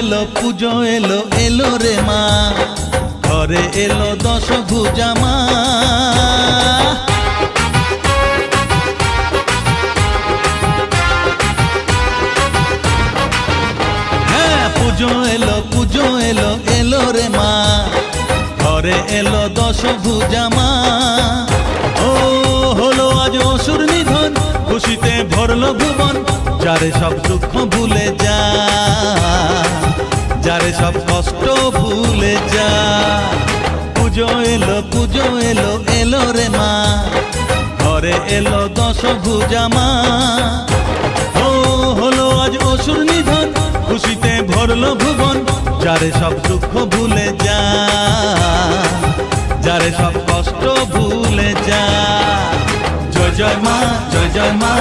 পুজো এলো এলো রে মা, ঘরে এলো দশভুজা মা। হ্যাঁ পুজো এলো এলো রে মা, ঘরে এলো দশভুজা মা। ও হলো আজ অসুর নিধন, খুশিতে ভরলো ভুবন, যারে সব দুঃখ ভুলে যা, যারে সব কষ্ট ভুলে যা। পুজো এলো এলো রে মা, ঘরে এলো দশভুজা মা। ও হলো আজ অসুর নিধন, খুশিতে ভরলো ভুবন, যারে সব দুঃখ ভুলে যা, যারে সব কষ্ট ভুলে যা। জয় জয় মা, জয় জয় মা।